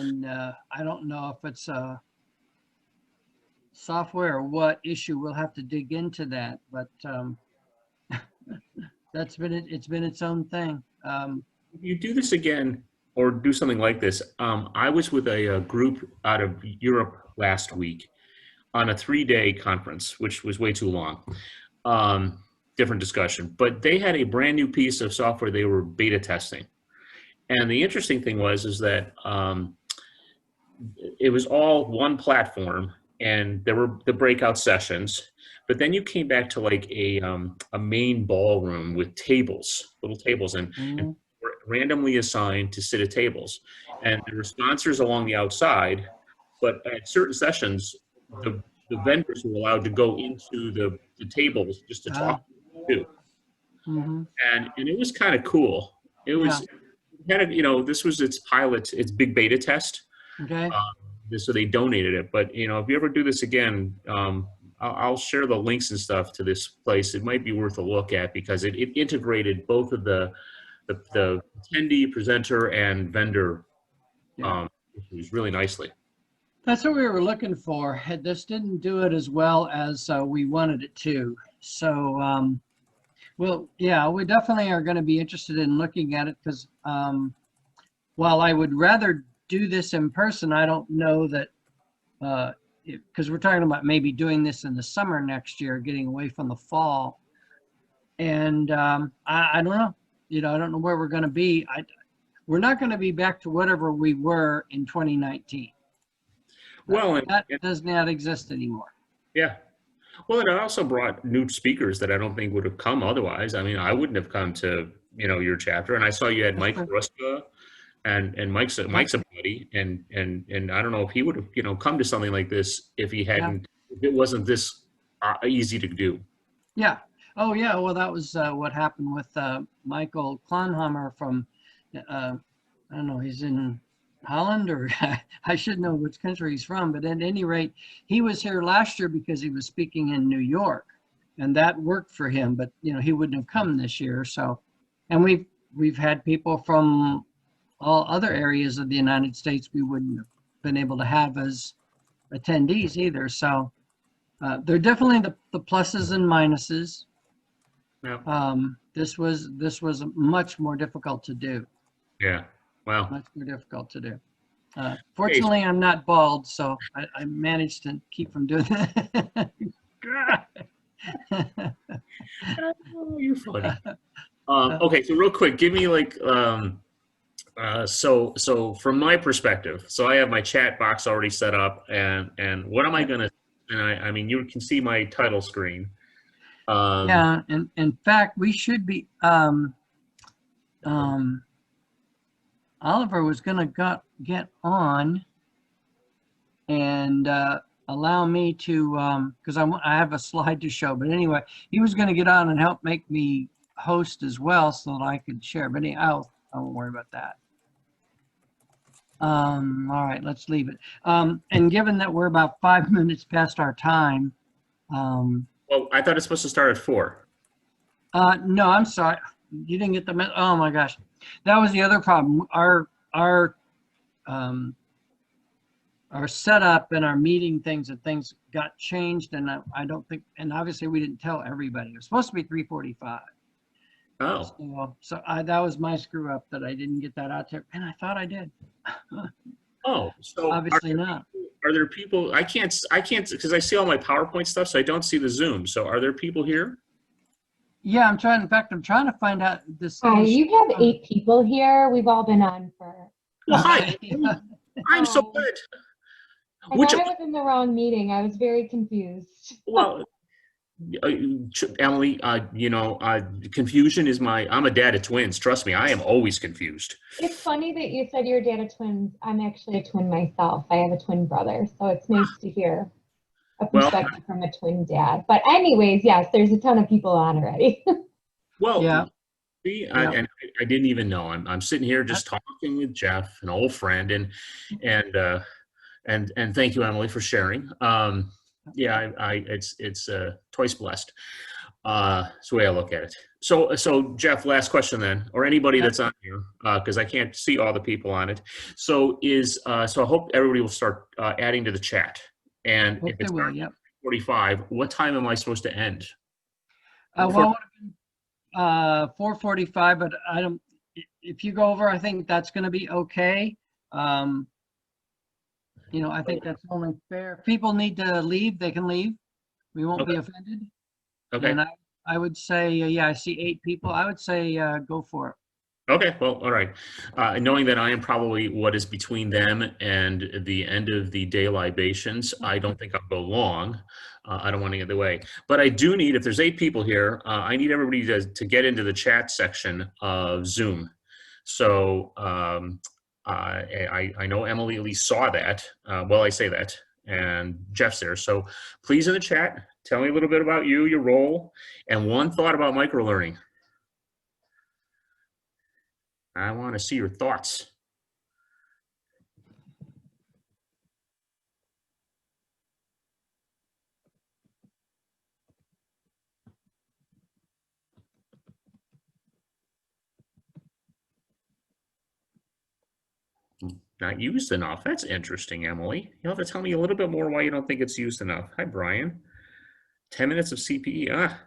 And I don't know if it's a software or what issue. We'll have to dig into that, but it's been its own thing. If you do this again or do something like this, I was with a group out of Europe last week on a 3-day conference, which was way too long. Different discussion, but they had a brand new piece of software they were beta testing. And the interesting thing is that it was all one platform, and there were the breakout sessions. But then you came back to like a main ballroom with tables, little tables, and were randomly assigned to sit at tables. And there were sponsors along the outside, but at certain sessions, the vendors were allowed to go into the tables just to talk to. And it was kind of cool. It was kind of, this was its pilot, its big beta test. Okay. So they donated it. But, if you ever do this again, I'll share the links and stuff to this place. It might be worth a look at because it integrated both of the attendee, presenter, and vendor issues really nicely. That's what we were looking for. This didn't do it as well as we wanted it to. So, well, yeah, we definitely are going to be interested in looking at it because while I would rather do this in person, I don't know that, because we're talking about maybe doing this in the summer next year, getting away from the fall. And I don't know, I don't know where we're going to be. We're not going to be back to whatever we were in 2019. Well, that does not exist anymore. Yeah. Well, it also brought new speakers that I don't think would have come otherwise. I mean, I wouldn't have come to, your chapter. And I saw you had Mike Ruska, and Mike's a buddy. And I don't know if he would have, come to something like this if he hadn't, if it wasn't this easy to do. Yeah. Oh, yeah. Well, that was what happened with Michael Klanhammer from, I don't know, he's in Holland, or I should know which country he's from, but at any rate, he was here last year because he was speaking in New York, and that worked for him, but he wouldn't have come this year. So, and we've had people from all other areas of the United States we wouldn't have been able to have as attendees either. So there are definitely the pluses and minuses. Yeah. This was much more difficult to do. Yeah. Wow. Much more difficult to do. Fortunately, I'm not bald, so I managed to keep from doing that. Oh, you're funny. Okay, so real quick, give me like, so from my perspective, so I have my chat box already set up, and what am I gonna? And I mean, you can see my title screen. Yeah, and in fact, we should be. Oliver was going to get on and allow me to, because I have a slide to show. But anyway, he was going to get on and help make me host as well so that I could share. But I won't worry about that. All right, let's leave it. And given that we're about 5 minutes past our time. Well, I thought it's supposed to start at 4. No, I'm sorry. You didn't get the, oh my gosh. That was the other problem. Our setup and our meeting things got changed, and I don't think, and obviously we didn't tell everybody. It was supposed to be 3:45. Oh. So that was my screw up that I didn't get that out there, and I thought I did. Oh, so obviously not. Are there people? I can't because I see all my PowerPoint stuff, so I don't see the Zoom. So are there people here? Yeah, I'm trying to find out this. You have 8 people here. We've all been on for. Well, hi. I'm so good. I thought I was in the wrong meeting. I was very confused. Well, Emily, confusion is I'm a dad of twins. Trust me, I am always confused. It's funny that you said you're a dad of twins. I'm actually a twin myself. I have a twin brother, so it's nice to hear a perspective from a twin dad. But anyways, yes, there's a ton of people on already. Well, yeah. See, and I didn't even know. I'm sitting here just talking with Jeff, an old friend, and thank you, Emily, for sharing. Yeah, it's twice blessed. That's the way I look at it. So Jeff, last question then, or anybody that's on here, because I can't see all the people on it. So so I hope everybody will start adding to the chat. And Hope if they it's will, yep. 45, what time am I supposed to end? Well, it would have been 4:45, but I don't, if you go over, I think that's gonna be okay. You know, I think that's only fair. If people need to leave, they can leave. We won't be offended. Okay. And I would say, yeah, I see 8 people. I would say, go for it. Okay, well, all right. Knowing that I am probably what is between them and the end of the day libations, I don't think I'll go long. I don't want to get in the way. But I do need, if there's 8 people here, I need everybody to get into the chat section of Zoom. So I know Emily at least saw that. Well, I say that, and Jeff's there. So please in the chat, tell me a little bit about you, your role, and one thought about microlearning. I want to see your thoughts. Not used enough. That's interesting, Emily. You'll have to tell me a little bit more why you don't think it's used enough. Hi, Brian. 10 minutes of CPE.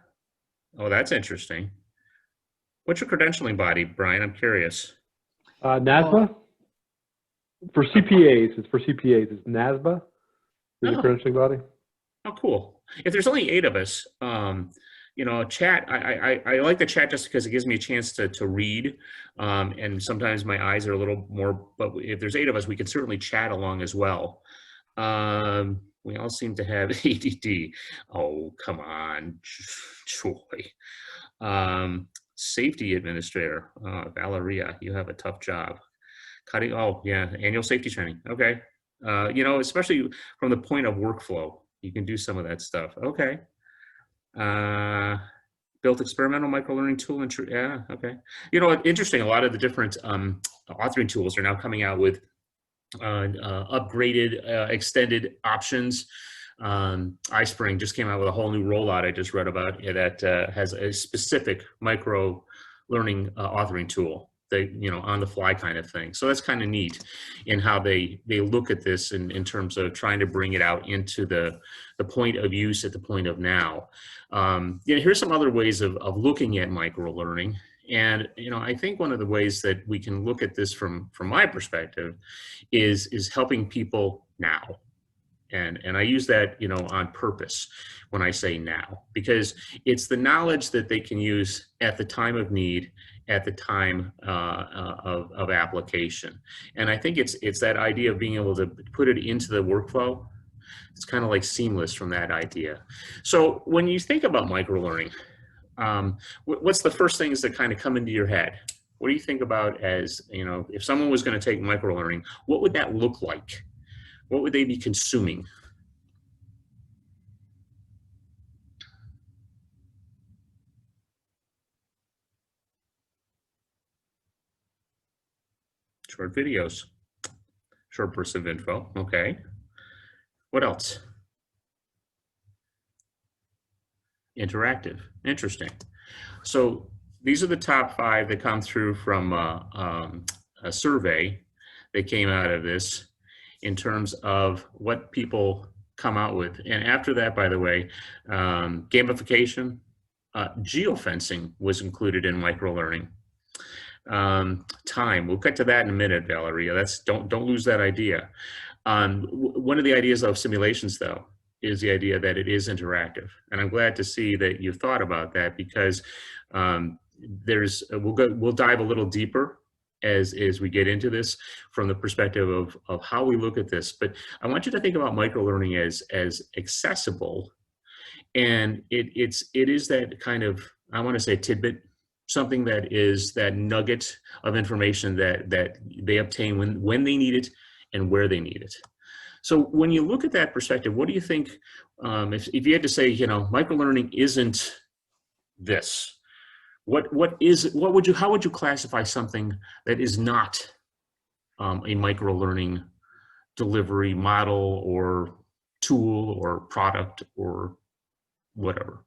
Oh, that's interesting. What's your credentialing body, Brian? I'm curious. NASBA? For CPAs, it's for CPAs. It's NASBA, is the credentialing body. Oh, cool. If there's only 8 of us, you know, chat, I like the chat just because it gives me a chance to read. And sometimes my eyes are a little more, but if there's 8 of us, we can certainly chat along as well. We all seem to have ADD. Oh, come on, Joy. Safety administrator, Valeria, you have a tough job. Cutting, oh yeah, annual safety training. Okay. You know, especially from the point of workflow, you can do some of that stuff. Okay. Built experimental microlearning tool and yeah, okay. You know, interesting, a lot of the different authoring tools are now coming out with upgraded, extended options. iSpring just came out with a whole new rollout I just read about that has a specific micro learning authoring tool, that, you know, on the fly kind of thing. So that's kind of neat in how they look at this in terms of trying to bring it out into the point of use at the point of now. You know, here's some other ways of looking at micro learning. And, you know, I think one of the ways that we can look at this from my perspective is helping people now. And I use that, you know, on purpose when I say now, because it's the knowledge that they can use at the time of need, at the time of application. And I think it's that idea of being able to put it into the workflow. It's kind of like seamless from that idea. So when you think about microlearning, what's the first things that kind of come into your head? What do you think about as, you know, if someone was going to take microlearning, what would that look like? What would they be consuming? Short videos, short bursts of info. Okay. What else? Interactive. Interesting. So these are the top 5 that come through from a survey that came out of this in terms of what people come out with. And after that, by the way, gamification, geofencing was included in microlearning. Time, we'll get to that in a minute, Valeria. That's don't lose that idea. One of the ideas of simulations, though, is the idea that it is interactive, and I'm glad to see that you thought about that, because we'll dive a little deeper as we get into this from the perspective of how we look at this. But I want you to think about microlearning as accessible, and it is that kind of, I want to say, tidbit, something that is that nugget of information that they obtain when they need it and where they need it. So when you look at that perspective, what do you think, if you had to say, you know, microlearning isn't this, how would you classify something that is not a microlearning delivery model or tool or product or whatever?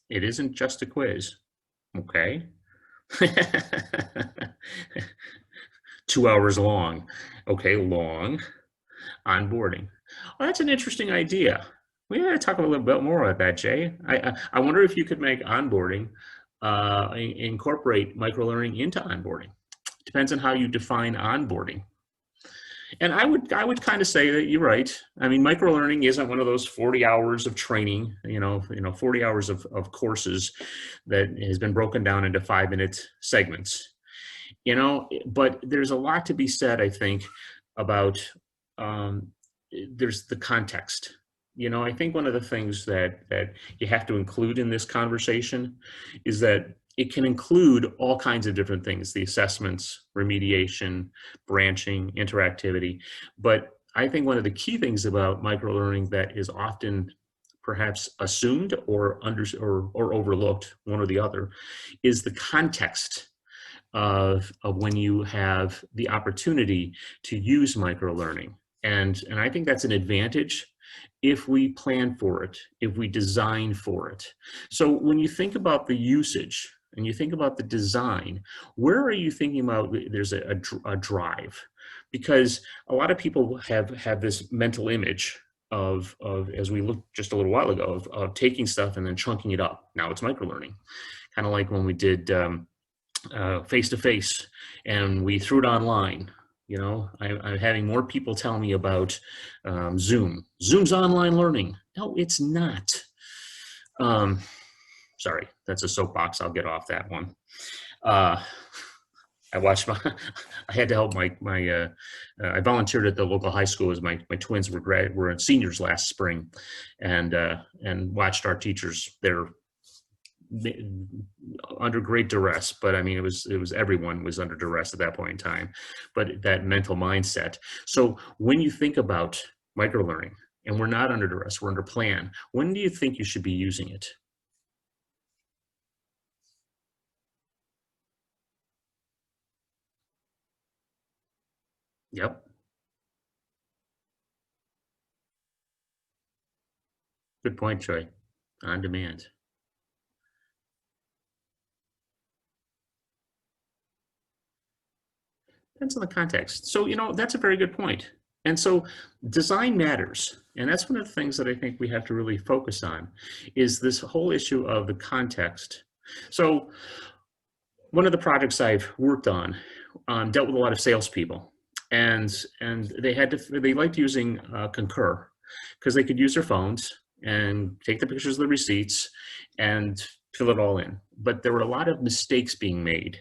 It isn't just a quiz. Okay. 2 hours long. Okay, long. Onboarding. Well, that's an interesting idea. We got to talk a little bit more about that, Jay. I wonder if you could make onboarding, incorporate microlearning into onboarding. Depends on how you define onboarding. And I would kind of say that you're right. I mean, microlearning isn't one of those 40 hours of training, 40 hours of courses that has been broken down into 5-minute segments. But there's a lot to be said, I think, about there's the context. I think one of the things that you have to include in this conversation is that it can include all kinds of different things, the assessments, remediation, branching, interactivity. But I think one of the key things about microlearning that is often perhaps assumed or overlooked, one or the other, is the context of when you have the opportunity to use microlearning. And I think that's an advantage if we plan for it, if we design for it. So when you think about the usage and you think about the design, where are you thinking about there's a drive? Because a lot of people have this mental image of as we looked just a little while ago, of taking stuff and then chunking it up. Now it's microlearning. Kind of like when we did face-to-face and we threw it online. I'm having more people tell me about Zoom. Zoom's online learning. No, it's not. Sorry, that's a soapbox. I'll get off that one. I had to help I volunteered at the local high school as my twins were seniors last spring, and watched our teachers there under great duress. But I mean, it was everyone was under duress at that point in time, but that mental mindset. So when you think about microlearning, and we're not under duress, we're under plan, when do you think you should be using it? Yep. Good point, Troy. On demand. Depends on the context. So, that's a very good point. And so design matters. And that's one of the things that I think we have to really focus on, is this whole issue of the context. So one of the projects I've worked on dealt with a lot of salespeople, and they liked using Concur because they could use their phones and take the pictures of the receipts and fill it all in. But there were a lot of mistakes being made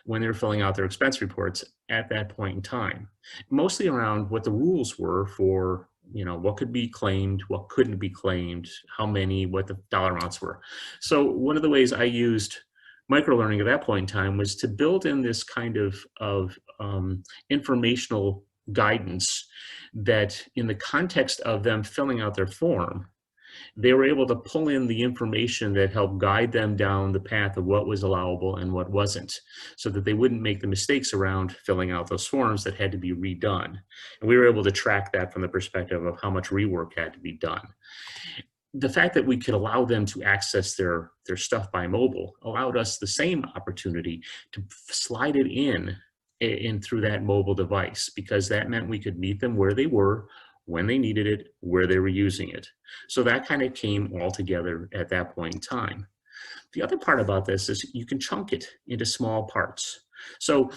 when they were filling out their expense reports at that point in time, mostly around what the rules were for, what could be claimed, what couldn't be claimed, how many, what the dollar amounts were. So one of the ways I used microlearning at that point in time was to build in this kind of informational guidance that, in the context of them filling out their form, they were able to pull in the information that helped guide them down the path of what was allowable and what wasn't, so that they wouldn't make the mistakes around filling out those forms that had to be redone. And we were able to track that from the perspective of how much rework had to be done. The fact that we could allow them to access their stuff by mobile allowed us the same opportunity to slide it in through that mobile device, because that meant we could meet them where they were, when they needed it, where they were using it. So that kind of came all together at that point in time. The other part about this is you can chunk it into small parts. So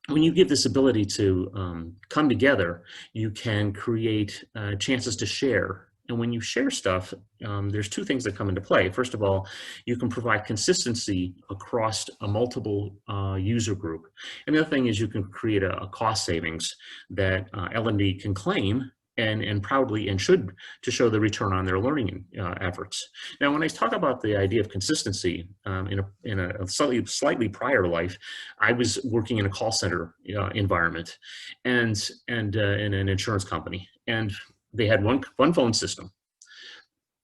when you give this ability to come together, you can create chances to share. And when you share stuff, there's two things that come into play. First of all, you can provide consistency across a multiple user group. And the other thing is you can create a cost savings that L&D can claim and proudly and should, to show the return on their learning efforts. Now, when I talk about the idea of consistency, in a slightly prior life, I was working in a call center environment and in an insurance company, and they had one phone system.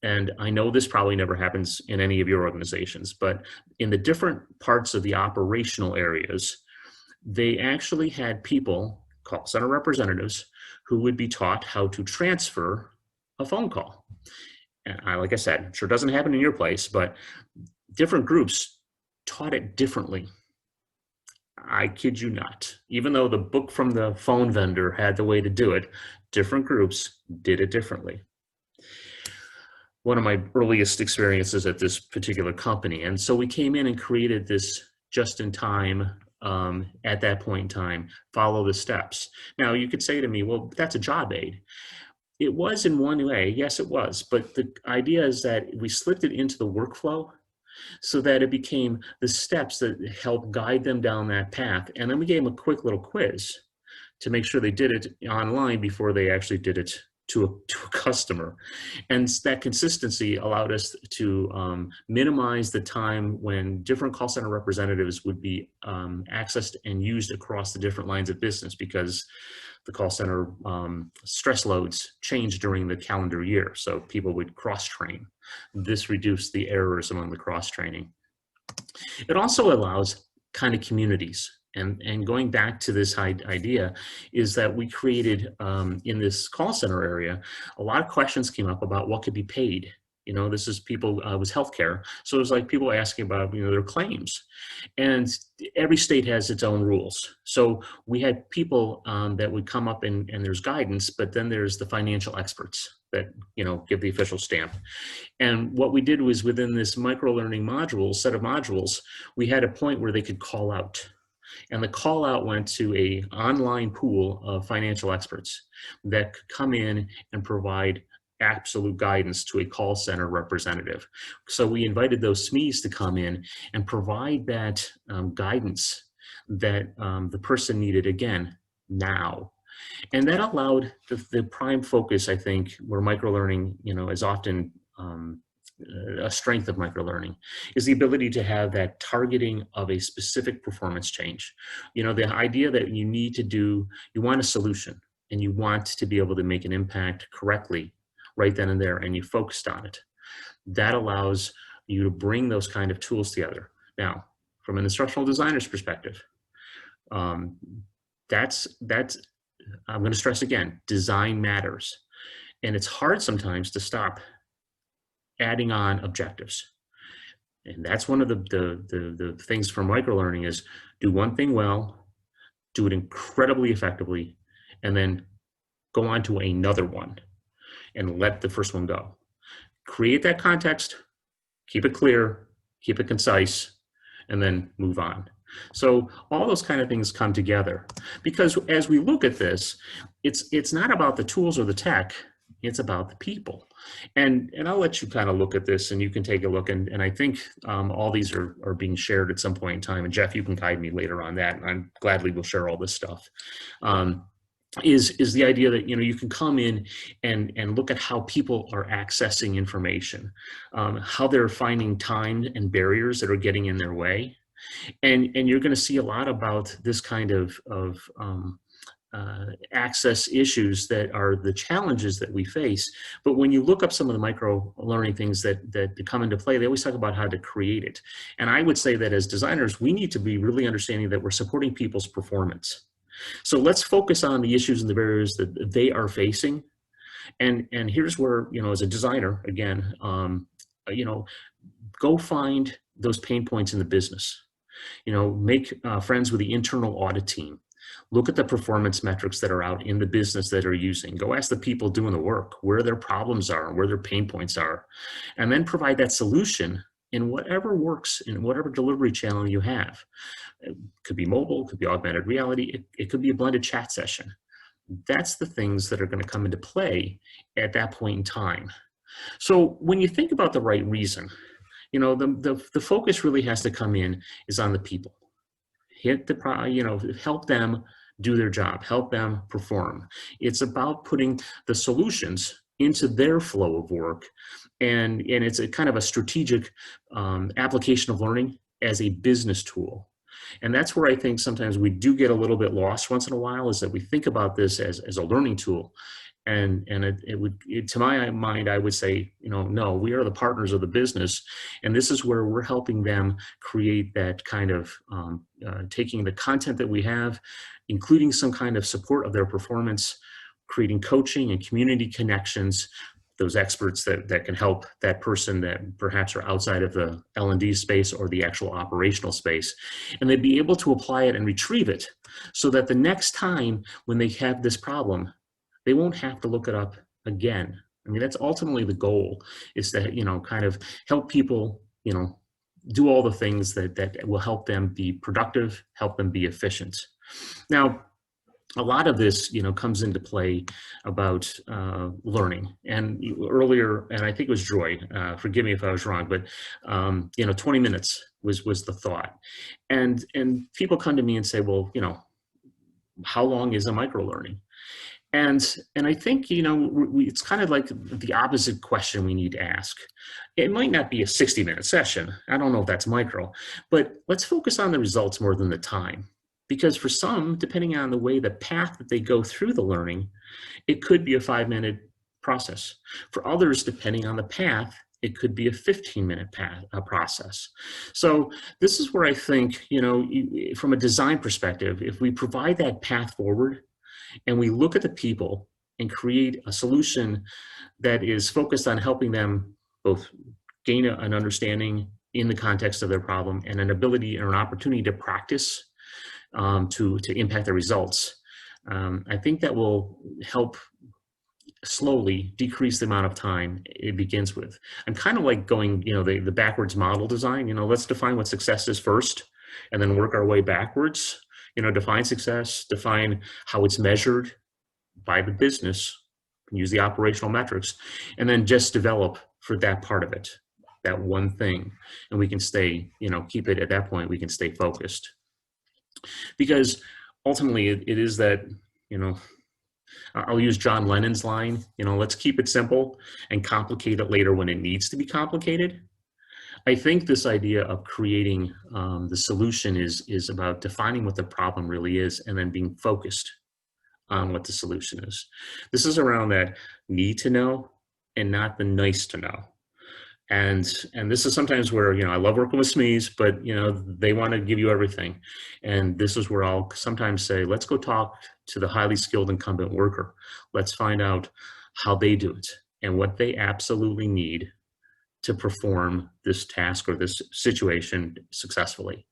And I know this probably never happens in any of your organizations, but in the different parts of the operational areas, they actually had people, call center representatives, who would be taught how to transfer a phone call. and like I said, sure doesn't happen in your place, but different groups taught it differently. I kid you not. Even though the book from the phone vendor had the way to do it, different groups did it differently. One of my earliest experiences at this particular company. And so we came in and created this just in time, at that point in time, follow the steps. Now you could say to me, well, that's a job aid. It was in one way, yes, it was. But the idea is that we slipped it into the workflow so that it became the steps that help guide them down that path. And then we gave them a quick little quiz to make sure they did it online before they actually did it to a customer. And that consistency allowed us to minimize the time when different call center representatives would be accessed and used across the different lines of business, because the call center stress loads changed during the calendar year. So people would cross-train. This reduced the errors among the cross-training. It also allows kind of communities. And going back to this idea is that we created in this call center area, a lot of questions came up about what could be paid. You know, this is people, it was healthcare. So it was like people asking about, you know, their claims. And every state has its own rules. So we had people that would come up and there's guidance, but then there's the financial experts that, you know, give the official stamp. And what we did was within this micro-learning module, set of modules, we had a point where they could call out. And the call out went to a online pool of financial experts that could come in and provide absolute guidance to a call center representative. So we invited those SMEs to come in and provide that guidance that the person needed, again, now. And that allowed the prime focus, I think, where microlearning, you know, is often a strength of microlearning, is the ability to have that targeting of a specific performance change. You know, the idea that you need to do, you want a solution and you want to be able to make an impact correctly right then and there, and you focused on it. That allows you to bring those kind of tools together. Now, from an instructional designer's perspective, that's I'm going to stress again, design matters. And it's hard sometimes to stop adding on objectives. And that's one of the things from microlearning is do one thing well, do it incredibly effectively, and then go on to another one and let the first one go. Create that context, keep it clear, keep it concise, and then move on. So all those kind of things come together, because as we look at this, it's not about the tools or the tech, it's about the people. And I'll let you kind of look at this and you can take a look. And I think all these are being shared at some point in time. And Jeff, you can guide me later on that. And I'm gladly will share all this stuff. Is the idea that, you know, you can come in and look at how people are accessing information, how they're finding time and barriers that are getting in their way. And you're going to see a lot about this kind of access issues that are the challenges that we face. But when you look up some of the micro learning things that come into play, they always talk about how to create it. And I would say that as designers, we need to be really understanding that we're supporting people's performance. So let's focus on the issues and the barriers that they are facing. And here's where, you know, as a designer, again, you know, go find those pain points in the business. You know, make friends with the internal audit team. Look at the performance metrics that are out in the business that are using. Go ask the people doing the work where their problems are, where their pain points are, and then provide that solution in whatever works, in whatever delivery channel you have. It could be mobile, it could be augmented reality, it could be a blended chat session. That's the things that are going to come into play at that point in time. So when you think about the right reason, you know, the focus really has to come in is on the people. Hit the, you know, help them do their job, help them perform. It's about putting the solutions into their flow of work. And it's a kind of a strategic application of learning as a business tool. And that's where I think sometimes we do get a little bit lost once in a while, is that we think about this as a learning tool. And to my mind, I would say, you know, no, we are the partners of the business. And this is where we're helping them create that kind of taking the content that we have, including some kind of support of their performance, creating coaching and community connections, those experts that can help that person that perhaps are outside of the L&D space or the actual operational space, and they'd be able to apply it and retrieve it so that the next time when they have this problem, they won't have to look it up again. I mean, that's ultimately the goal, is to, you know, kind of help people, you know, do all the things that will help them be productive, help them be efficient. Now, a lot of this, you know, comes into play about learning. And earlier, and I think it was Joy, forgive me if I was wrong, but you know, 20 minutes was the thought. And people come to me and say, well, you know, how long is a micro learning? And I think, you know, it's kind of like the opposite question we need to ask. It might not be a 60-minute session. I don't know if that's micro, but let's focus on the results more than the time. Because for some, depending on the way, the path that they go through the learning, it could be a 5-minute process. For others, depending on the path, it could be a 15-minute process. So this is where I think, you know, from a design perspective, if we provide that path forward, and we look at the people and create a solution that is focused on helping them both gain an understanding in the context of their problem and an ability or an opportunity to practice to impact the results, I think that will help slowly decrease the amount of time it begins with. I'm kind of like going, you know, the backwards model design. You know, let's define what success is first and then work our way backwards. You know, define success, define how it's measured by the business, use the operational metrics, and then just develop for that part of it, that one thing. And we can stay, you know, keep it at that point, we can stay focused. Because ultimately it is that, you know, I'll use John Lennon's line, you know, let's keep it simple and complicate it later when it needs to be complicated. I think this idea of creating the solution is about defining what the problem really is and then being focused on what the solution is. This is around that need to know and not the nice to know. And this is sometimes where, you know, I love working with SMEs, but, you know, they want to give you everything. And this is where I'll sometimes say, let's go talk to the highly skilled incumbent worker. Let's find out how they do it and what they absolutely need to perform this task or this situation successfully.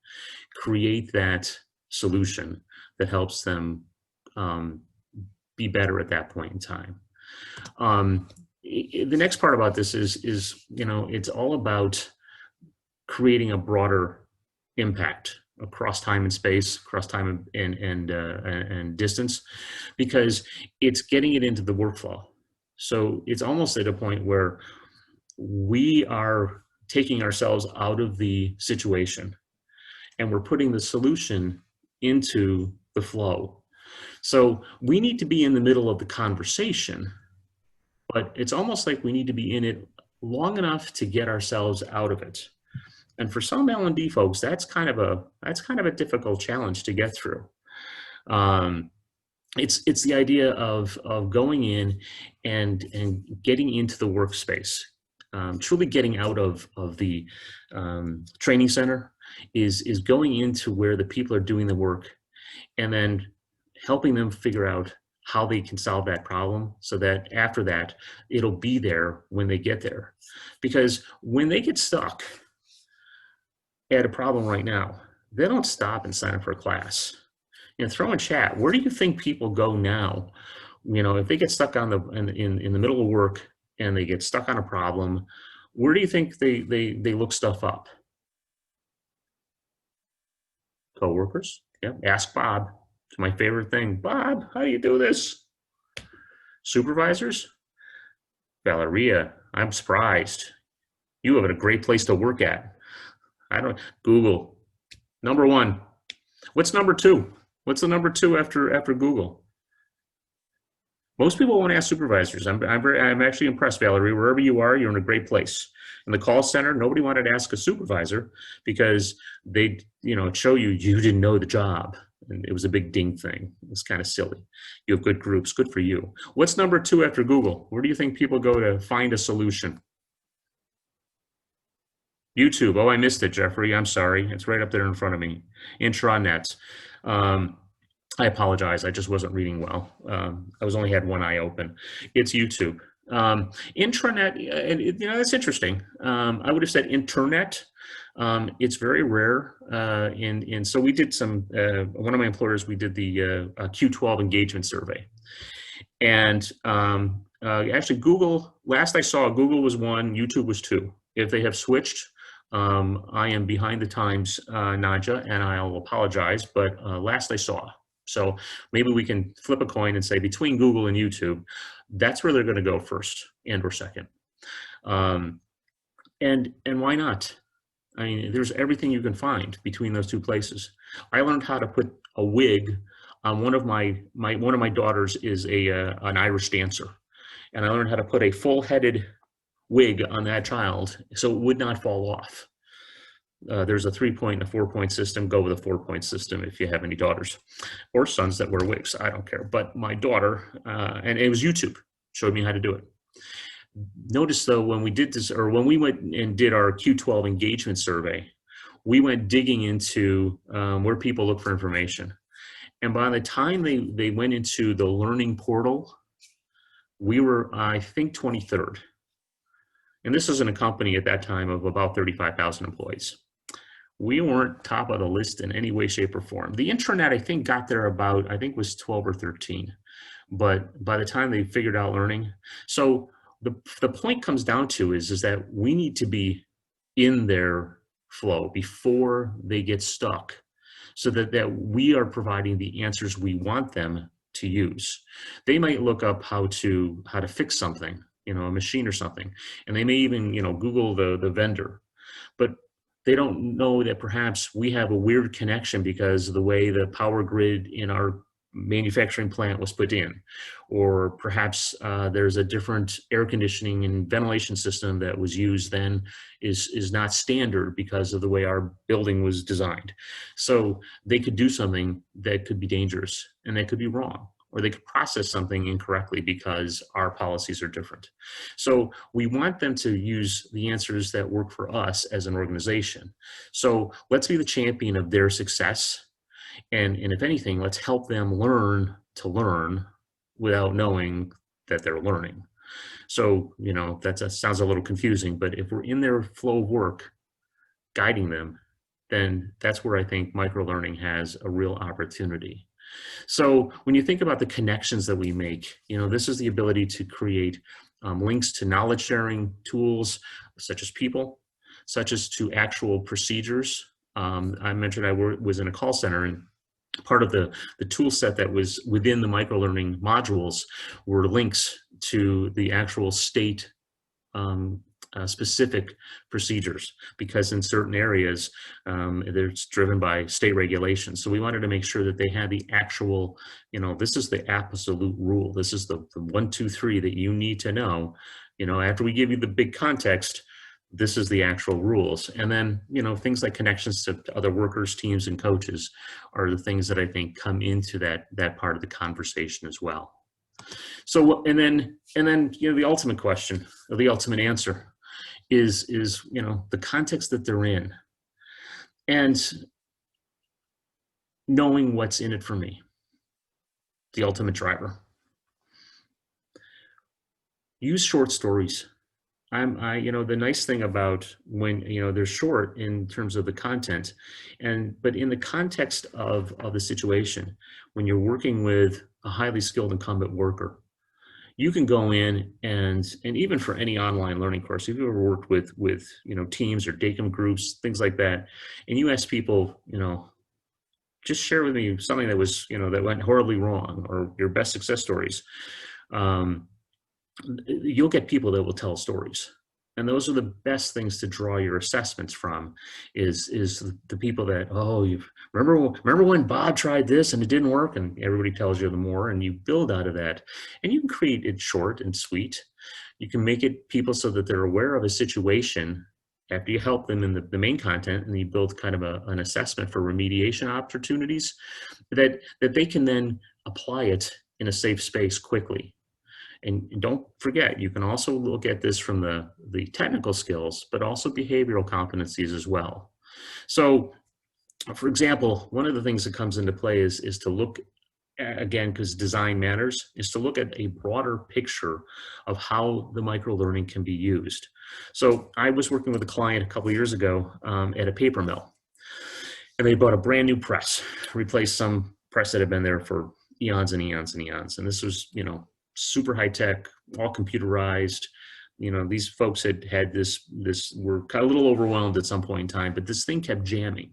Create that solution that helps them be better at that point in time. The next part about this is, you know, it's all about creating a broader impact across time and space, across time and distance, because it's getting it into the workflow. So it's almost at a point where we are taking ourselves out of the situation and we're putting the solution into the flow. So we need to be in the middle of the conversation, but it's almost like we need to be in it long enough to get ourselves out of it. And for some L&D folks, that's kind of a difficult challenge to get through. It's the idea of going in and getting into the workspace. Truly getting out of the training center is going into where the people are doing the work and then helping them figure out how they can solve that problem so that after that, it'll be there when they get there. Because when they get stuck at a problem right now, they don't stop and sign up for a class. You know, throw in chat, where do you think people go now? You know, if they get stuck on in the middle of work, and they get stuck on a problem, where do you think they look stuff up? Coworkers? Yep. Ask Bob. It's my favorite thing. Bob, how do you do this? Supervisors? Valeria, I'm surprised. You have a great place to work at. Google. Number one. What's number two? What's the number two after Google? Most people won't ask supervisors. I'm actually impressed, Valerie. Wherever you are, you're in a great place. In the call center, nobody wanted to ask a supervisor because they'd, you know, show you didn't know the job. And it was a big ding thing. It's kind of silly. You have good groups. Good for you. What's number two after Google? Where do you think people go to find a solution? YouTube. Oh, I missed it, Jeffrey. I'm sorry. It's right up there in front of me. Intranet. I apologize. I just wasn't reading well. I only had one eye open. It's YouTube. Intranet, and that's interesting. I would have said internet. It's very rare. And so we did some, one of my employers, we did the Q12 engagement survey. And actually Google, last I saw, Google was 1, YouTube was 2. If they have switched, I am behind the times, Nadja, and I'll apologize, but last I saw. So maybe we can flip a coin and say between Google and YouTube, that's where they're going to go first and or second. And why not? I mean, there's everything you can find between those two places. I learned how to put a wig on one of my daughters is an Irish dancer, and I learned how to put a full-headed wig on that child so it would not fall off. There's a 3-point and a 4-point system. Go with a 4-point system if you have any daughters or sons that wear wigs. I don't care. But my daughter, and it was YouTube, showed me how to do it. Notice though, when we did this, or when we went and did our Q12 engagement survey, we went digging into where people look for information. And by the time they went into the learning portal, we were, I think, 23rd. And this was in a company at that time of about 35,000 employees. We weren't top of the list in any way, shape, or form. The intranet, I think, got there about, I think, was 12 or 13. But by the time they figured out learning, so the point comes down to is that we need to be in their flow before they get stuck, so that we are providing the answers we want them to use. They might look up how to fix something, a machine or something, and they may even Google the vendor, but they don't know that perhaps we have a weird connection because of the way the power grid in our manufacturing plant was put in, or perhaps there's a different air conditioning and ventilation system that was used then is not standard because of the way our building was designed. So they could do something that could be dangerous and that could be wrong, or they could process something incorrectly because our policies are different. So we want them to use the answers that work for us as an organization. So let's be the champion of their success. And if anything, let's help them learn to learn without knowing that they're learning. So, that sounds a little confusing, but if we're in their flow of work, guiding them, then that's where I think microlearning has a real opportunity. So when you think about the connections that we make, this is the ability to create links to knowledge sharing tools, such as people, such as to actual procedures. I mentioned I was in a call center, and part of the tool set that was within the microlearning modules were links to the actual state specific procedures, because in certain areas it's driven by state regulations. So we wanted to make sure that they had the actual, this is the absolute rule. This is the 1, 2, 3 that you need to know. After we give you the big context, this is the actual rules. And then, things like connections to other workers, teams, and coaches are the things that I think come into that part of the conversation as well. So, and then, the ultimate question, or the ultimate answer is, the context that they're in and knowing what's in it for me, the ultimate driver. Use short stories. The nice thing about when, they're short in terms of the content, but in the context of the situation, when you're working with a highly skilled incumbent worker, you can go in and even for any online learning course, if you've ever worked with teams or Dacom groups, things like that, and you ask people, just share with me something that was, that went horribly wrong, or your best success stories. You'll get people that will tell stories, and those are the best things to draw your assessments from. Is the people that, you remember when Bob tried this and it didn't work, and everybody tells you the more, and you build out of that, and you can create it short and sweet. You can make it people so that they're aware of a situation after you help them in the main content, and you build kind of an assessment for remediation opportunities that they can then apply it in a safe space quickly. And don't forget, you can also look at this from the technical skills, but also behavioral competencies as well. So, for example, one of the things that comes into play is to look again, because design matters, is to look at a broader picture of how the microlearning can be used. So I was working with a client a couple of years ago at a paper mill, and they bought a brand new press, replaced some press that had been there for eons and eons and eons. And this was, you know, super high tech, all computerized. You know, these folks had this were kind of a little overwhelmed at some point in time, but this thing kept jamming.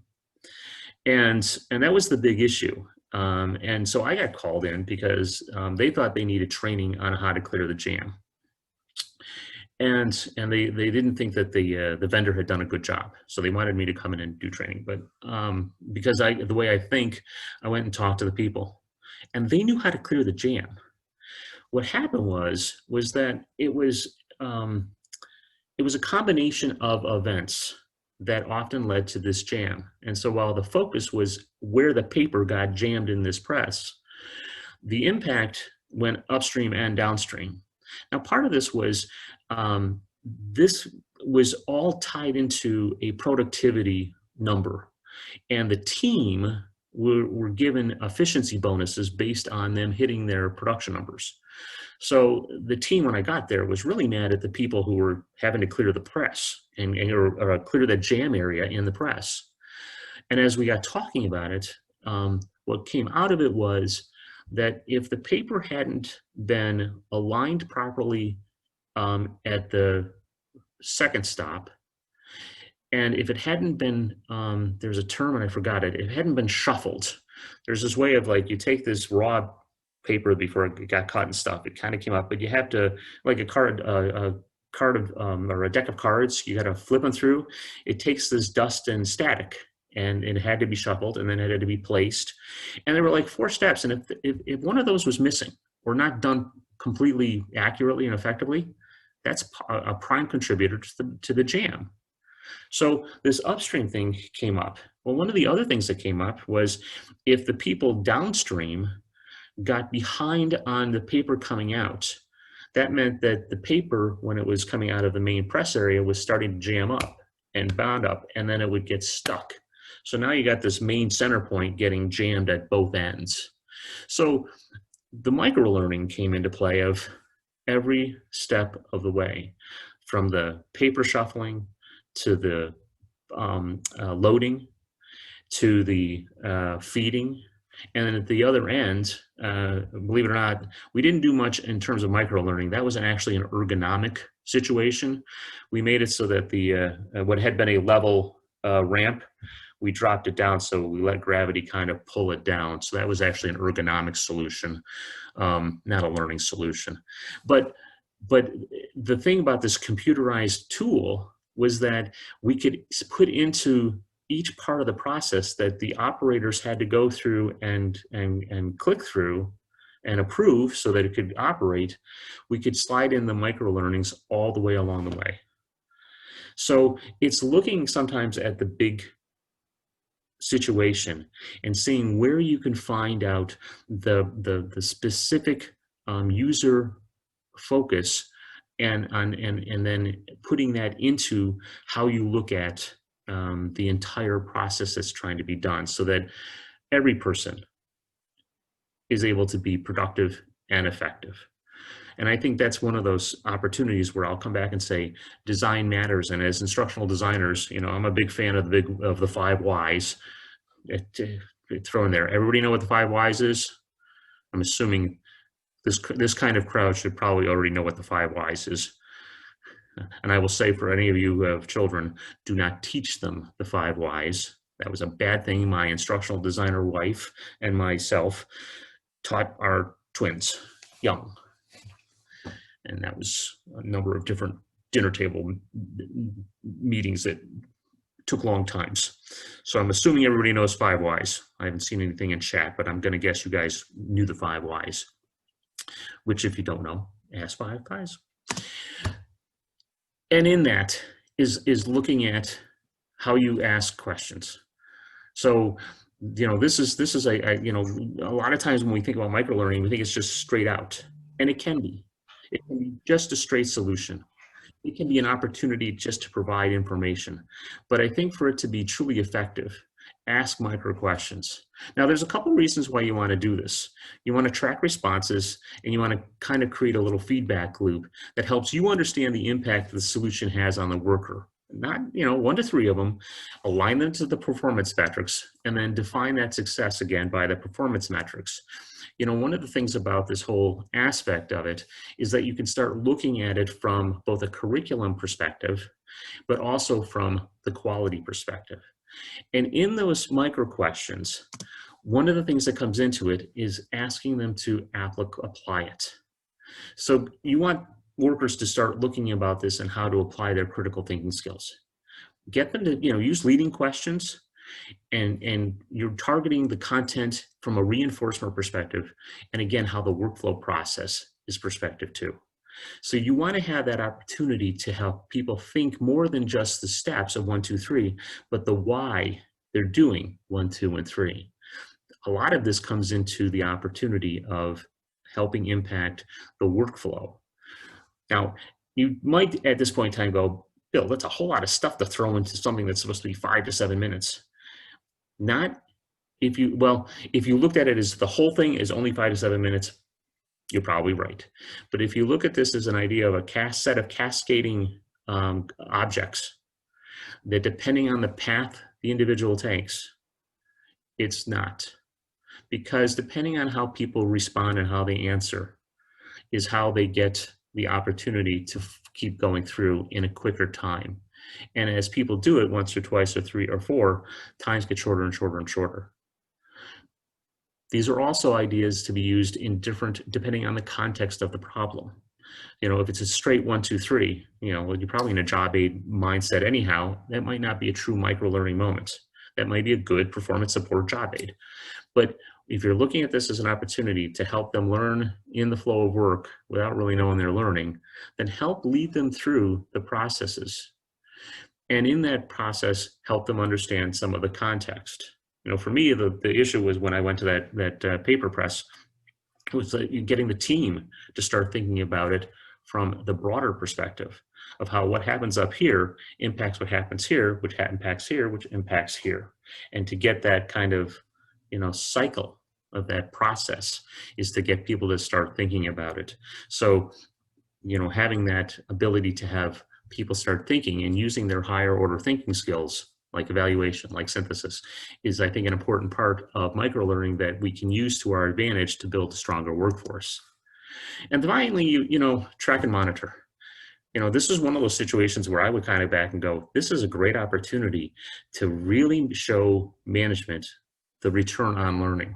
And that was the big issue. And so I got called in because they thought they needed training on how to clear the jam. And they didn't think that the vendor had done a good job. So they wanted me to come in and do training. But because the way I think, I went and talked to the people, and they knew how to clear the jam. What happened was that it was a combination of events that often led to this jam. And so while the focus was where the paper got jammed in this press, the impact went upstream and downstream. Now, part of this was all tied into a productivity number, and the team were given efficiency bonuses based on them hitting their production numbers. So the team, when I got there, was really mad at the people who were having to clear the press or clear the jam area in the press. And as we got talking about it, what came out of it was that if the paper hadn't been aligned properly at the second stop, and if it hadn't been, there's a term and I forgot it, it hadn't been shuffled. There's this way of, like, you take this raw paper before it got cut and stuff, it kind of came up, but you have to, like a card of or a deck of cards, you got to flip them through. It takes this dust and static, and it had to be shuffled, and then it had to be placed. And there were like 4 steps, and if one of those was missing or not done completely accurately and effectively, that's a prime contributor to the jam. So this upstream thing came up. Well, one of the other things that came up was if the people downstream got behind on the paper coming out, that meant that the paper, when it was coming out of the main press area, was starting to jam up and bond up, and then it would get stuck. So now you got this main center point getting jammed at both ends. So the microlearning came into play of every step of the way, from the paper shuffling to the loading to the feeding. And then at the other end, believe it or not, we didn't do much in terms of microlearning. That was actually an ergonomic situation. We made it so that the what had been a level ramp, we dropped it down, so we let gravity kind of pull it down. So that was actually an ergonomic solution, not a learning solution. But the thing about this computerized tool was that we could put into each part of the process that the operators had to go through and click through and approve so that it could operate. We could slide in the microlearnings all the way along the way. So it's looking sometimes at the big situation and seeing where you can find out the specific user focus and then putting that into how you look at the entire process that's trying to be done, so that every person is able to be productive and effective. And I think that's one of those opportunities where I'll come back and say design matters. And as instructional designers, you know, I'm a big fan of the 5 whys. Throw in there. Everybody know what the 5 whys is? I'm assuming this kind of crowd should probably already know what the 5 whys is. And I will say, for any of you who have children, do not teach them the 5 whys. That was a bad thing my instructional designer wife and myself taught our twins young. And that was a number of different dinner table meetings that took long times. So I'm assuming everybody knows 5 whys. I haven't seen anything in chat, but I'm going to guess you guys knew the 5 whys, which, if you don't know, ask 5 guys. And in that is looking at how you ask questions. So, you know, this is a you know, a lot of times when we think about microlearning, we think it's just straight out, and it can be. It can be just a straight solution. It can be an opportunity just to provide information. But I think for it to be truly effective, ask micro questions. Now, there's a couple reasons why you want to do this. You want to track responses, and you want to kind of create a little feedback loop that helps you understand the impact the solution has on the worker. Not, 1 to 3 of them, align them to the performance metrics, and then define that success again by the performance metrics. One of the things about this whole aspect of it is that you can start looking at it from both a curriculum perspective, but also from the quality perspective. And in those micro questions, one of the things that comes into it is asking them to apply it. So you want workers to start looking about this and how to apply their critical thinking skills. Get them to, use leading questions, and you're targeting the content from a reinforcement perspective, and again, how the workflow process is perspective too. So you want to have that opportunity to help people think more than just the steps of 1, 2, 3, but the why they're doing 1, 2, and 3. A lot of this comes into the opportunity of helping impact the workflow. Now, you might at this point in time go, Bill, that's a whole lot of stuff to throw into something that's supposed to be 5 to 7 minutes. Not if you looked at it as the whole thing is only 5 to 7 minutes, you're probably right. But if you look at this as an idea of a set of cascading objects, that depending on the path the individual takes, it's not. Because depending on how people respond and how they answer is how they get the opportunity to keep going through in a quicker time. And as people do it once or twice or 3 or 4, times get shorter and shorter and shorter. These are also ideas to be used in depending on the context of the problem. If it's a straight 1, 2, 3, you're probably in a job aid mindset anyhow. That might not be a true micro-learning moment. That might be a good performance support job aid. But if you're looking at this as an opportunity to help them learn in the flow of work without really knowing they're learning, then help lead them through the processes. And in that process, help them understand some of the context. For me, the issue was when I went to that paper press, was getting the team to start thinking about it from the broader perspective of how what happens up here impacts what happens here, which impacts here, which impacts here. And to get that kind of, cycle of that process is to get people to start thinking about it. So, having that ability to have people start thinking and using their higher order thinking skills, like evaluation, like synthesis, is, I think, an important part of microlearning that we can use to our advantage to build a stronger workforce. And finally, track and monitor. This is one of those situations where I would kind of back and go, this is a great opportunity to really show management the return on learning.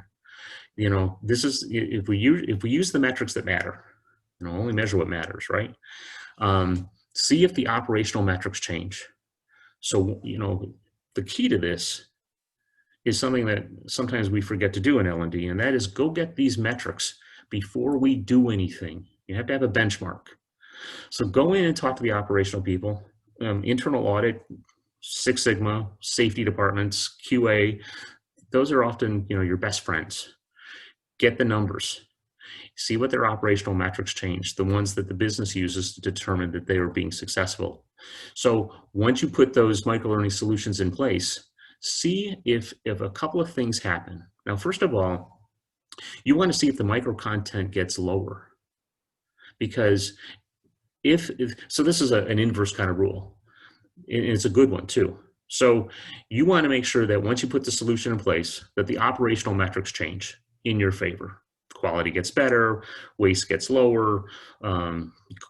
This is, if we use the metrics that matter, only measure what matters, right? See if the operational metrics change. So, the key to this is something that sometimes we forget to do in L&D, and that is go get these metrics before we do anything. You have to have a benchmark. So go in and talk to the operational people, internal audit, Six Sigma, safety departments, QA. Those are often, your best friends. Get the numbers. See what their operational metrics change, the ones that the business uses to determine that they are being successful. So once you put those microlearning solutions in place, see if a couple of things happen. Now, first of all, you want to see if the micro content gets lower. Because so this is an inverse kind of rule, and it's a good one too. So you want to make sure that once you put the solution in place, that the operational metrics change in your favor. Quality gets better, waste gets lower,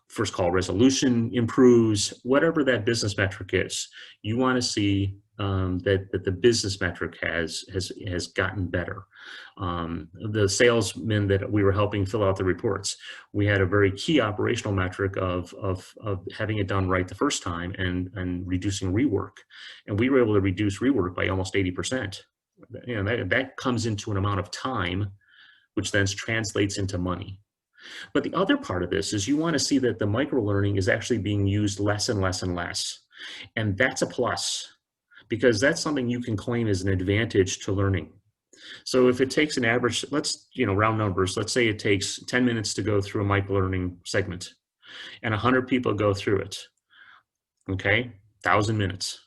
first call resolution improves, whatever that business metric is. You want to see that the business metric has gotten better. The salesmen that we were helping fill out the reports, we had a very key operational metric of having it done right the first time and reducing rework. And we were able to reduce rework by almost 80%. That comes into an amount of time, which then translates into money. But the other part of this is you want to see that the microlearning is actually being used less and less and less. And that's a plus, because that's something you can claim as an advantage to learning. So if it takes an average, let's, round numbers, let's say it takes 10 minutes to go through a microlearning segment and 100 people go through it, okay, 1,000 minutes.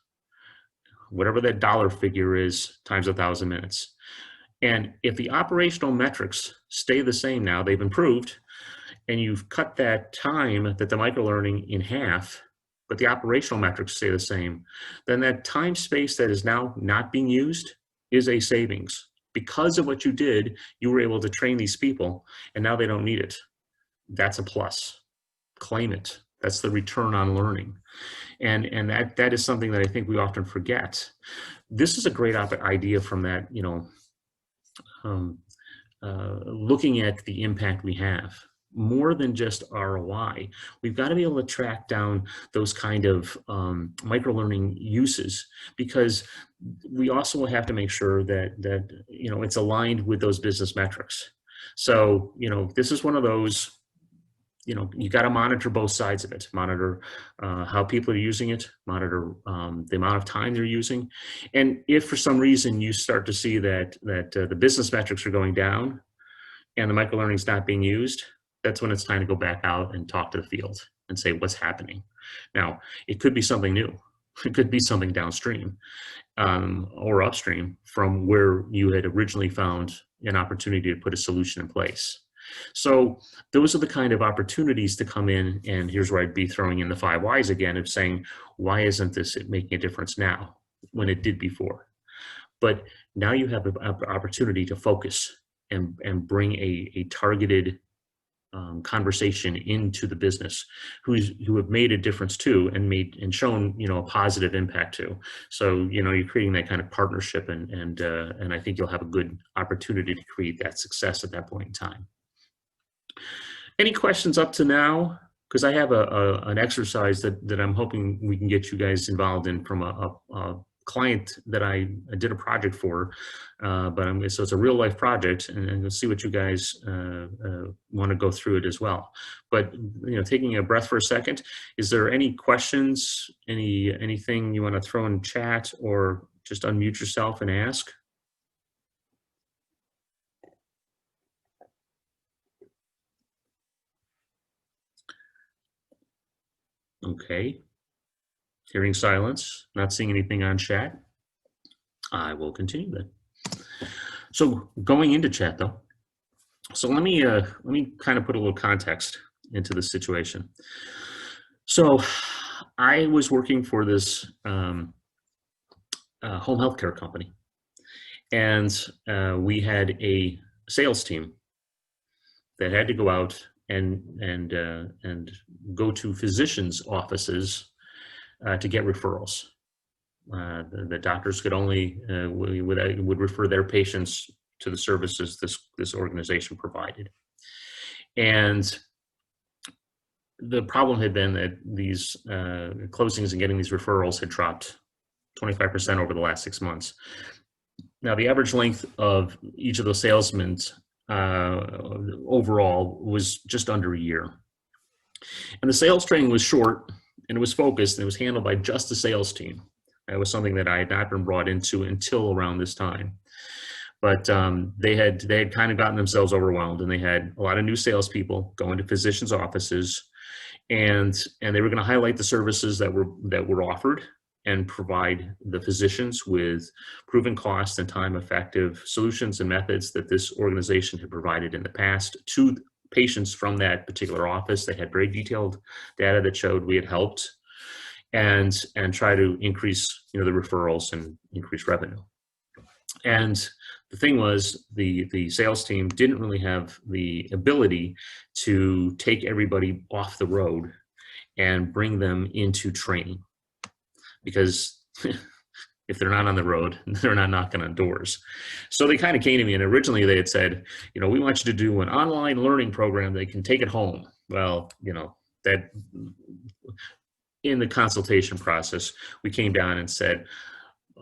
whatever that dollar figure is, times 1,000 minutes. And if the operational metrics stay the same now, they've improved, and you've cut that time that the microlearning in half, but the operational metrics stay the same, then that time space that is now not being used is a savings. Because of what you did, you were able to train these people, and now they don't need it. That's a plus. Claim it. That's the return on learning. And that is something that I think we often forget. This is a great idea from that, looking at the impact we have. More than just ROI. We've got to be able to track down those kind of microlearning uses, because we also have to make sure that it's aligned with those business metrics. So this is one of those, you got to monitor both sides of it. Monitor how people are using it. Monitor the amount of time they're using. And if for some reason you start to see that the business metrics are going down and the microlearning is not being used, that's when it's time to go back out and talk to the field and say what's happening. Now, it could be something new. It could be something downstream or upstream from where you had originally found an opportunity to put a solution in place. So those are the kind of opportunities to come in, and here's where I'd be throwing in the 5 whys again of saying, why isn't this making a difference now when it did before? But now you have the opportunity to focus and bring a targeted conversation into the business who have made a difference too, and shown a positive impact too. So you're creating that kind of partnership, and I think you'll have a good opportunity to create that success at that point in time. Any questions up to now? Because I have an exercise that I'm hoping we can get you guys involved in from a client that I did a project for, so it's a real life project, and we'll see what you guys want to go through it as well. But taking a breath for a second, is there any questions, anything you want to throw in chat, or just unmute yourself and ask? Okay. Hearing silence, not seeing anything on chat. I will continue then. So going into chat though, so let me kind of put a little context into the situation. So I was working for this home healthcare company, and we had a sales team that had to go out and go to physicians' offices to get referrals. The doctors could only would refer their patients to the services this organization provided. And the problem had been that these closings and getting these referrals had dropped 25% over the last 6 months. Now, the average length of each of those salesmen overall was just under a year. And the sales training was short, and it was focused, and it was handled by just the sales team. That was something that I had not been brought into until around this time. But they had kind of gotten themselves overwhelmed, and they had a lot of new salespeople going to physicians' offices, and they were going to highlight the services that were offered and provide the physicians with proven cost and time-effective solutions and methods that this organization had provided in the past to patients from that particular office. They had very detailed data that showed we had helped, and try to increase the referrals and increase revenue. And the thing was, the sales team didn't really have the ability to take everybody off the road and bring them into training, because if they're not on the road, they're not knocking on doors. So they kind of came to me, and originally they had said, we want you to do an online learning program that can take it home. Well, that in the consultation process, we came down and said,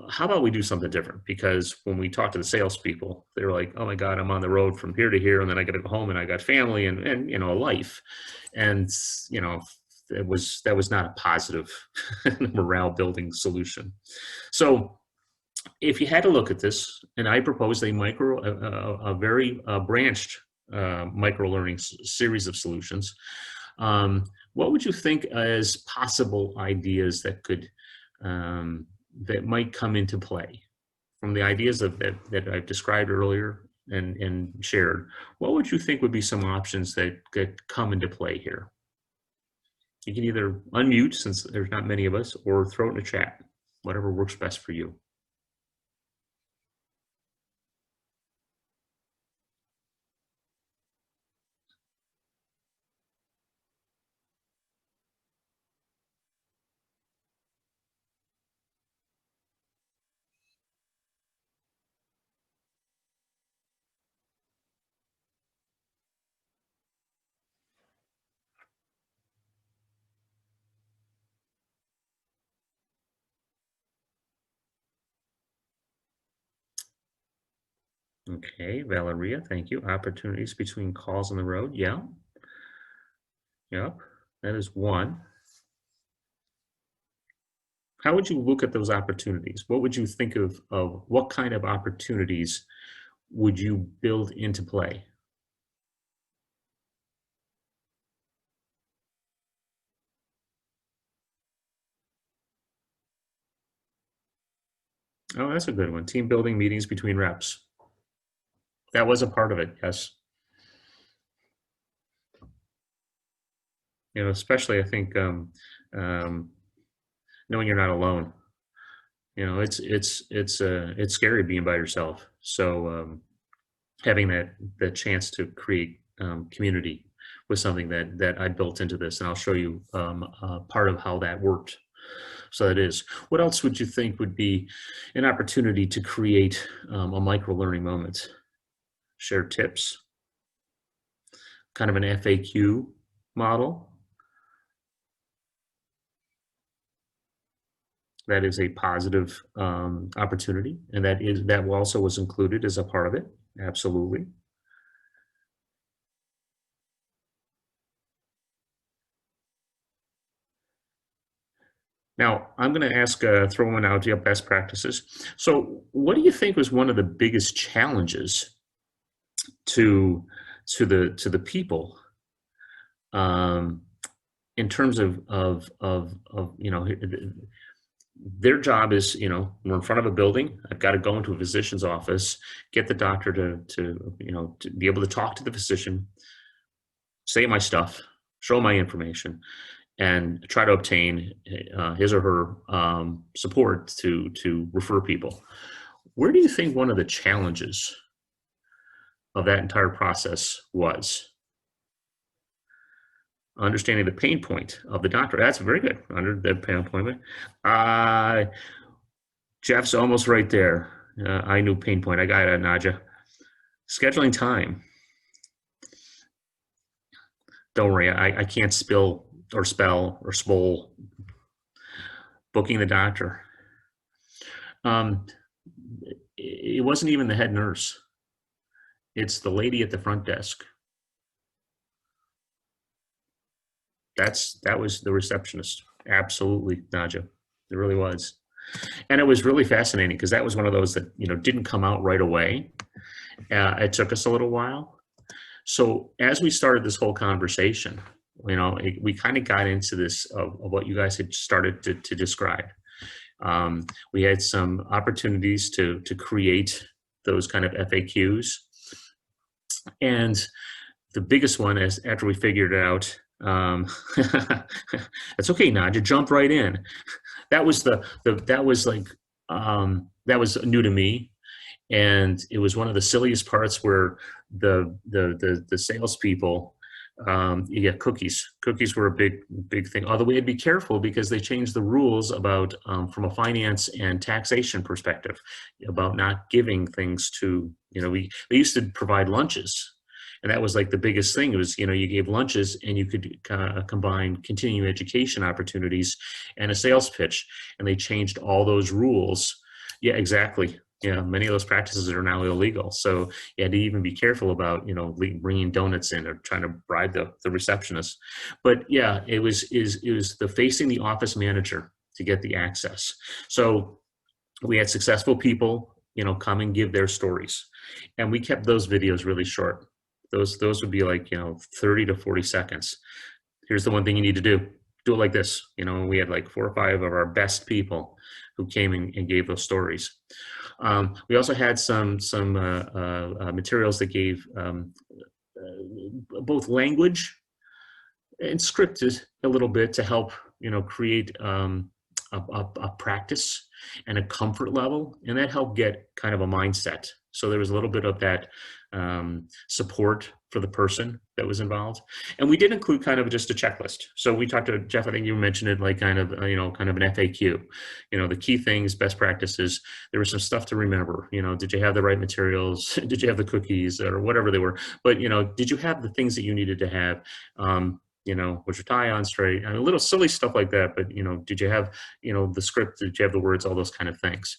how about we do something different? Because when we talked to the salespeople, they were like, oh my God, I'm on the road from here to here, and then I got to go home, and I got family and a life. And, that was not a positive morale building solution. So if you had to look at this, and I proposed a very branched micro learning series of solutions, what would you think as possible ideas that could that might come into play from the ideas that I've described earlier and shared? What would you think would be some options that come into play here? You can either unmute, since there's not many of us, or throw it in the chat, whatever works best for you. Okay, Valeria, thank you. Opportunities between calls on the road. Yeah. Yep, that is one. How would you look at those opportunities? What would you think of what kind of opportunities would you build into play? Oh, that's a good one. Team building meetings between reps. That was a part of it, yes. You know, especially I think knowing you're not alone. You know, it's scary being by yourself. So having that chance to create community was something that I built into this, and I'll show you part of how that worked. So that is. What else would you think would be an opportunity to create a micro learning moment? Share tips, kind of an FAQ model. That is a positive opportunity, and that also was included as a part of it. Absolutely. Now, I'm going to ask, throw one out, best practices. So what do you think was one of the biggest challenges to the people in terms of you know, their job is, you know, we're in front of a building. I've got to go into a physician's office, get the doctor to you know, to be able to talk to the physician, say my stuff, show my information, and try to obtain his or her support to refer people. Where do you think one of the challenges of that entire process was? Understanding the pain point of the doctor. That's very good. Under the pain point. Jeff's almost right there. I knew pain point. I got it, Naja. Scheduling time. Don't worry, I can't spell or spell. Booking the doctor. It wasn't even the head nurse. It's the lady at the front desk. That was the receptionist. Absolutely, Naja. It really was. And it was really fascinating because that was one of those that, you know, didn't come out right away. It took us a little while. So as we started this whole conversation, you know, we kind of got into this of what you guys had started to describe. We had some opportunities to create those kind of FAQs. And the biggest one is, after we figured it out, that's okay, Naja, jump right in. That was that was new to me, and it was one of the silliest parts where the salespeople, you get cookies. Cookies were a big thing. Although we had to be careful because they changed the rules about from a finance and taxation perspective about not giving things to, you know, they used to provide lunches. And that was like the biggest thing. It was, you know, you gave lunches and you could combine continuing education opportunities and a sales pitch. And they changed all those rules. Yeah, exactly. Yeah, many of those practices are now illegal. So you had to even be careful about, you know, bringing donuts in or trying to bribe the receptionist. But yeah, it was the facing the office manager to get the access. So we had successful people, you know, come and give their stories. And we kept those videos really short. Those would be like, you know, 30 to 40 seconds. Here's the one thing you need to do. do it like this. You know, we had like 4 or 5 of our best people who came and gave those stories. We also had some materials that gave both language and scripted a little bit to help, you know, create a practice and a comfort level, and that helped get kind of a mindset. So there was a little bit of that support for the person that was involved. And we did include kind of just a checklist. So we talked to Jeff, I think you mentioned it, like kind of, you know, kind of an FAQ, you know, the key things, best practices. There was some stuff to remember, you know, did you have the right materials? Did you have the cookies or whatever they were? But, you know, did you have the things that you needed to have? You know, was your tie on straight? I mean, little silly stuff like that. But, you know, did you have, you know, the script? Did you have the words? All those kind of things.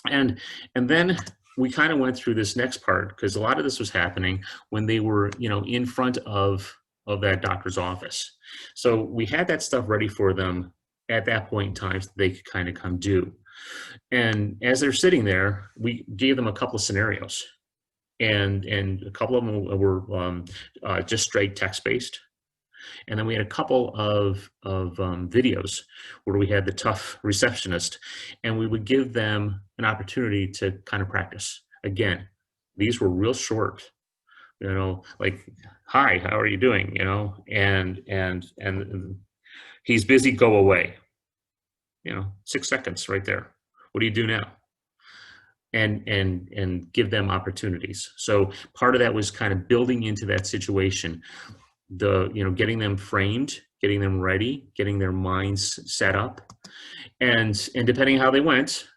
And then we kind of went through this next part, because a lot of this was happening when they were, you know, in front of that doctor's office. So we had that stuff ready for them at that point in time so they could kind of come do. And as they're sitting there, we gave them a couple of scenarios. And a couple of them were just straight text-based. And then we had a couple of videos where we had the tough receptionist, and we would give them an opportunity to kind of practice. Again, these were real short, you know, like, hi, how are you doing? You know, and he's busy, go away. You know, 6 seconds right there. What do you do now? And give them opportunities. So part of that was kind of building into that situation, you know, getting them framed, getting them ready, getting their minds set up. And depending how they went,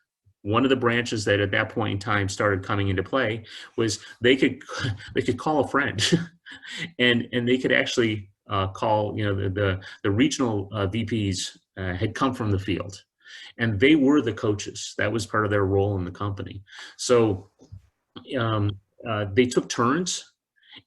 one of the branches that at that point in time started coming into play was they could call a friend and they could actually call, you know, the regional VPs had come from the field, and they were the coaches. That was part of their role in the company. So they took turns,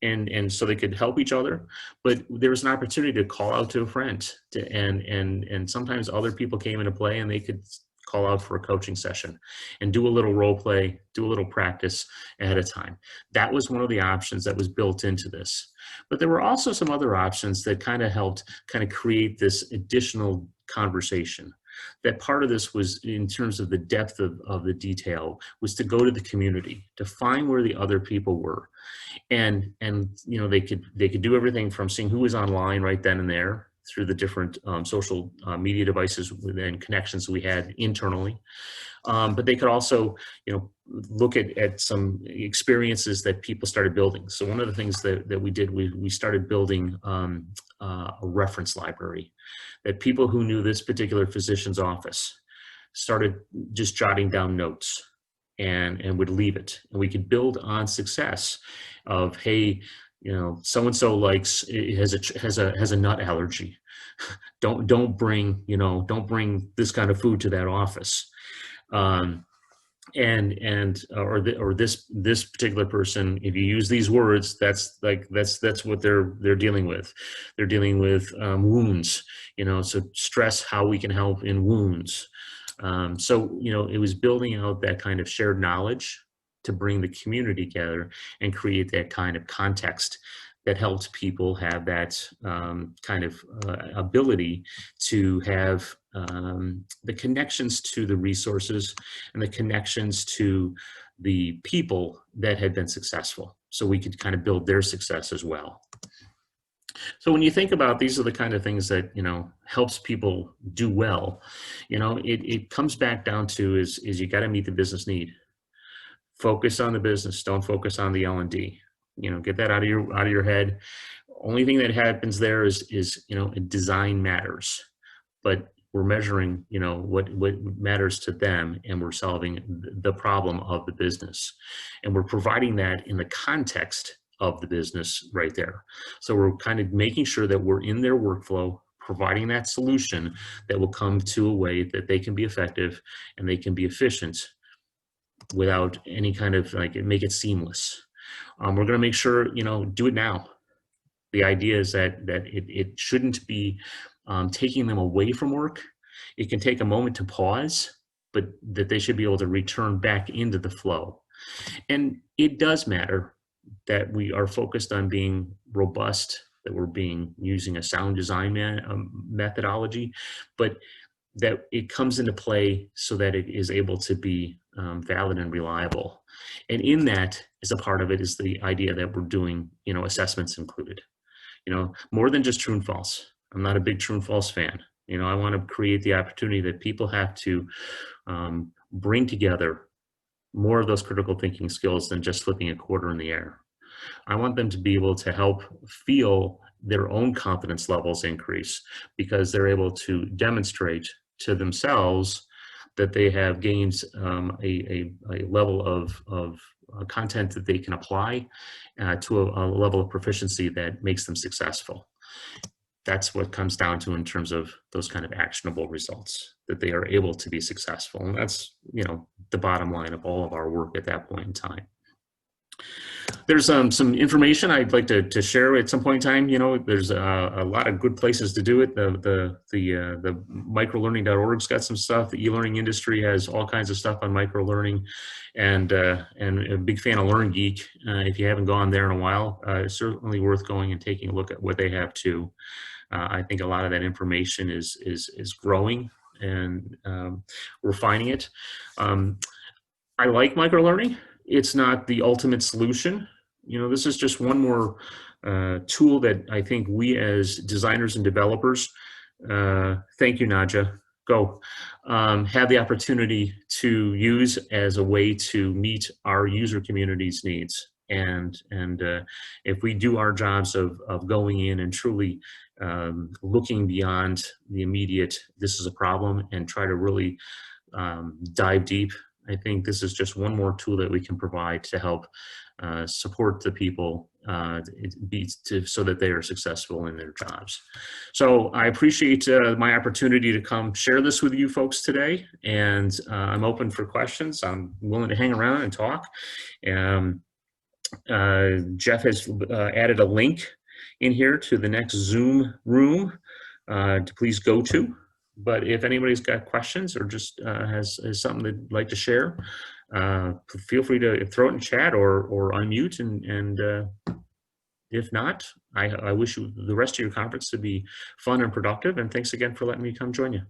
and so they could help each other, but there was an opportunity to call out to a friend, and sometimes other people came into play, and they could call out for a coaching session and do a little role play, do a little practice ahead of time. That was one of the options that was built into this. But there were also some other options that kind of helped kind of create this additional conversation. That part of this was, in terms of the depth of the detail, was to go to the community, to find where the other people were. And you know, they could do everything from seeing who was online right then and there through the different social media devices and connections we had internally. But they could also, you know, look at some experiences that people started building. So one of the things that we did, we started building a reference library, that people who knew this particular physician's office started just jotting down notes and would leave it. And we could build on success of, hey, you know, so-and-so has a nut allergy. Don't bring this kind of food to that office. Or this particular person, if you use these words, that's what they're dealing with. They're dealing with wounds, you know, so stress how we can help in wounds. So, you know, it was building out that kind of shared knowledge to bring the community together and create that kind of context that helped people have that kind of ability to have the connections to the resources and the connections to the people that had been successful, so we could kind of build their success as well. So when you think about, these are the kind of things that, you know, helps people do well, you know, it comes back down to is you got to meet the business need. Focus on the business, don't focus on the L&D. You know, get that out of your head. Only thing that happens there is you know, design matters, but we're measuring, you know, what matters to them, and we're solving the problem of the business, and we're providing that in the context of the business right there. So we're kind of making sure that we're in their workflow, providing that solution that will come to a way that they can be effective and they can be efficient without any kind of, like, make it seamless. We're going to make sure, you know, do it now. The idea is that it shouldn't be taking them away from work. It can take a moment to pause, but that they should be able to return back into the flow. And it does matter that we are focused on being robust, that we're using a sound design methodology, but that it comes into play so that it is able to be valid and reliable. And in that, as a part of it, is the idea that we're doing, assessments included. More than just true and false. I'm not a big true and false fan. I want to create the opportunity that people have to bring together more of those critical thinking skills than just flipping a quarter in the air. I want them to be able to help feel their own confidence levels increase because they're able to demonstrate to themselves that they have gained a level of content that they can apply to a level of proficiency that makes them successful. That's what comes down to in terms of those kind of actionable results, that they are able to be successful. And that's, the bottom line of all of our work at that point in time. There's some information I'd like to share at some point in time. There's a lot of good places to do it. The microlearning.org's got some stuff. The e-learning industry has all kinds of stuff on microlearning, and a big fan of LearnGeek. If you haven't gone there in a while, it's certainly worth going and taking a look at what they have too. I think a lot of that information is growing, and we're finding it. I like microlearning. It's not the ultimate solution. This is just one more tool that I think we as designers and developers, thank you, Nadja, have the opportunity to use as a way to meet our user community's needs. And if we do our jobs of going in and truly looking beyond the immediate, this is a problem, and try to really dive deep, I think this is just one more tool that we can provide to help support the people so that they are successful in their jobs. So I appreciate my opportunity to come share this with you folks today, and I'm open for questions. I'm willing to hang around and talk. Jeff has added a link in here to the next Zoom room to please go to. But if anybody's got questions or just has something they'd like to share, feel free to throw it in chat or unmute. And if not, I wish you the rest of your conference to be fun and productive. And thanks again for letting me come join you.